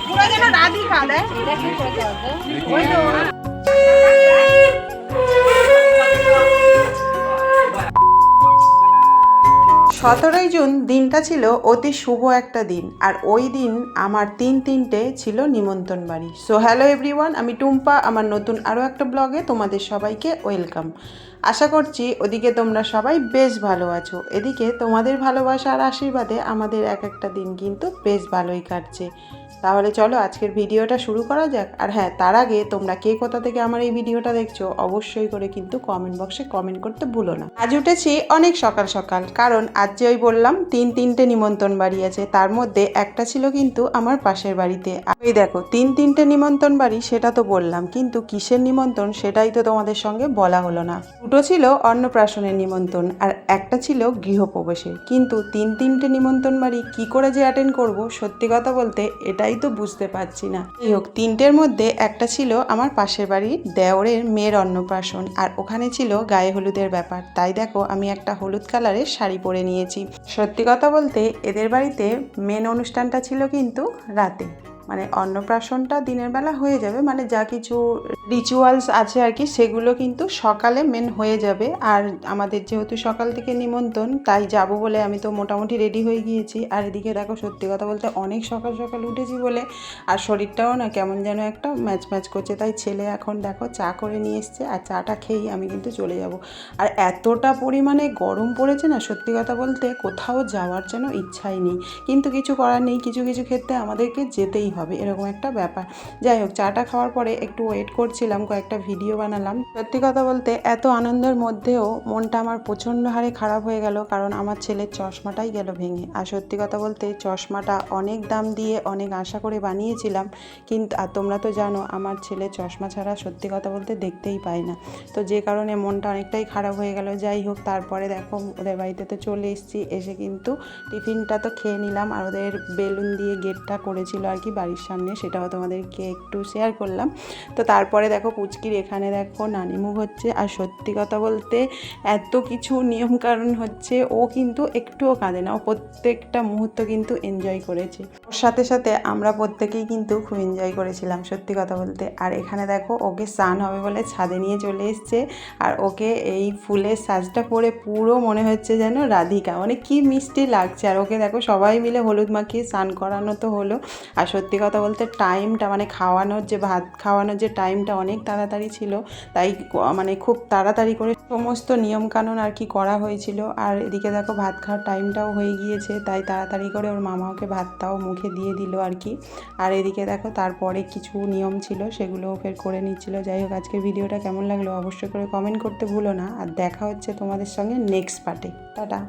পুরো যেন রাধিকা দেয়। 17ই জুন দিনটা ছিল অতি শুভ একটা দিন, আর ওই দিন আমার তিনটে ছিল নিমন্ত্রণ বাড়ি। সো হ্যালো এভরিওয়ান, আমি টুম্পা, আমার নতুন আরও একটা ব্লগে তোমাদের সবাইকে ওয়েলকাম। আশা করছি ওদিকে তোমরা সবাই বেশ ভালো আছো। এদিকে তোমাদের ভালোবাসা আর আশীর্বাদে আমাদের এক একটা দিন কিন্তু বেশ ভালোই কাটছে। তাহলে চলো আজকের ভিডিওটা শুরু করা যাক। আর হ্যাঁ, তার আগে তোমরা কে কোথা থেকে আমার এই ভিডিওটা দেখছো অবশ্যই করে কিন্তু কমেন্ট বক্সে কমেন্ট করতে ভুলো না। আজ উঠেছি অনেক সকাল সকাল, কারণ আজ যে ওই বললাম তিনটে নিমন্ত্রণ বাড়ি আছে, তার মধ্যে একটা ছিল কিন্তু আমার পাশের বাড়িতে। ওই দেখো তিনটে নিমন্ত্রণ বাড়ি, সেটা তো বললাম, কিন্তু কিসের নিমন্ত্রণ সেটাই তো তোমাদের সঙ্গে বলা হলো না। দুটো ছিল অন্নপ্রাশনের নিমন্ত্রণ আর একটা ছিল গৃহপ্রবেশের, কিন্তু তিনটে নিমন্ত্রণ বাড়ি কি করে যে অ্যাটেন্ড করব, সত্যি কথা বলতে এটাই তো বুঝতে পারছি না। যাই হোক, তিনটের মধ্যে একটা ছিল আমার পাশের বাড়ির দেওরের মেয়ের অন্নপ্রাশন, আর ওখানে ছিল গায়ে হলুদের ব্যাপার। তাই দেখো আমি একটা হলুদ কালারের শাড়ি পরে নিয়েছি। সত্যি কথা বলতে এদের বাড়িতে মেন অনুষ্ঠানটা ছিল কিন্তু রাতে, মানে অন্নপ্রাশনটা দিনের বেলা হয়ে যাবে, মানে যা কিছু রিচুয়ালস আছে আর কি সেগুলো কিন্তু সকালে মেন হয়ে যাবে। আর আমাদের যেহেতু সকাল থেকে নিমন্ত্রণ, তাই যাব বলে আমি তো মোটামুটি রেডি হয়ে গিয়েছি। আর এদিকে দেখো সত্যি কথা বলতে অনেক সকাল সকাল উঠেছি বলে আর শরীরটাও না কেমন যেন একটা ম্যাচ করছে। তাই ছেলে এখন দেখো চা করে নিয়ে এসছে, আর চাটা খেয়েই আমি কিন্তু চলে যাব। আর এতটা পরিমাণে গরম পড়েছে না, সত্যি কথা বলতে কোথাও যাওয়ার যেন ইচ্ছাই নেই, কিন্তু কিছু করার নেই, কিছু ক্ষেত্রে আমাদেরকে যেতেই হবে, এরকম একটা ব্যাপার। যাই হোক, চাটা খাওয়ার পরে একটু ওয়েট করছিলাম, কয়েকটা ভিডিও বানালাম। সত্যি কথা বলতে এত আনন্দের মধ্যেও মনটা আমার প্রচণ্ড হারে খারাপ হয়ে গেল, কারণ আমার ছেলের চশমাটাই গেল ভেঙে। আর সত্যি কথা বলতে চশমাটা অনেক দাম দিয়ে অনেক আশা করে বানিয়েছিলাম, কিন্তু আর তোমরা তো জানো আমার ছেলে চশমা ছাড়া সত্যি কথা বলতে দেখতেই পায় না, তো যে কারণে মনটা অনেকটাই খারাপ হয়ে গেল। যাই হোক, তারপরে দেখো ওদের বাড়িতে তো চলে এসেছি, এসে কিন্তু টিফিনটা তো খেয়ে নিলাম, আর ওদের বেলুন দিয়ে গেটটা করেছিল আর কি বাড়ির সামনে, সেটাও তোমাদেরকে একটু শেয়ার করলাম। তো তারপরে দেখো পুচকির এখানে দেখো নানিমুখ হচ্ছে, আর সত্যি কথা বলতে এত কিছু নিয়মকানুন হচ্ছে, ও কিন্তু একটুও কাঁদে না, ও প্রত্যেকটা মুহূর্ত কিন্তু এনজয় করেছে। ওর সাথে সাথে আমরা প্রত্যেকেই কিন্তু খুব এনজয় করেছিলাম সত্যি কথা বলতে। আর এখানে দেখো ওকে স্নান হবে বলে ছাদে নিয়ে চলে এসছে, আর ওকে এই ফুলের সাজটা পরে পুরো মনে হচ্ছে যেন রাধিকা, মানে কি মিষ্টি লাগছে। আর ওকে দেখো সবাই মিলে হলুদ মাখিয়ে স্নান করানো তো হলো। আর সত্যি কথা বলতে টাইমটা, মানে খাওয়ানোর যে ভাত খাওয়ানোর যে টাইমটা অনেক তাড়াতাড়ি ছিল, তাই মানে খুব তাড়াতাড়ি করে সমস্ত নিয়মকানুন আর কি করা হয়েছিল। আর এদিকে দেখো ভাত খাওয়ার টাইমটাও হয়ে গিয়েছে, তাই তাড়াতাড়ি করে ওর মামা ওকে ভাতটাও মুখে দিয়ে দিল আর কি। আর এদিকে দেখো তারপরে কিছু নিয়ম ছিল সেগুলোও ফের করে নিচ্ছিল। যাই হোক, আজকের ভিডিওটা কেমন লাগলো অবশ্যই করে কমেন্ট করতে ভুলো না, আর দেখা হচ্ছে তোমাদের সঙ্গে নেক্সট পার্টে। টাটা।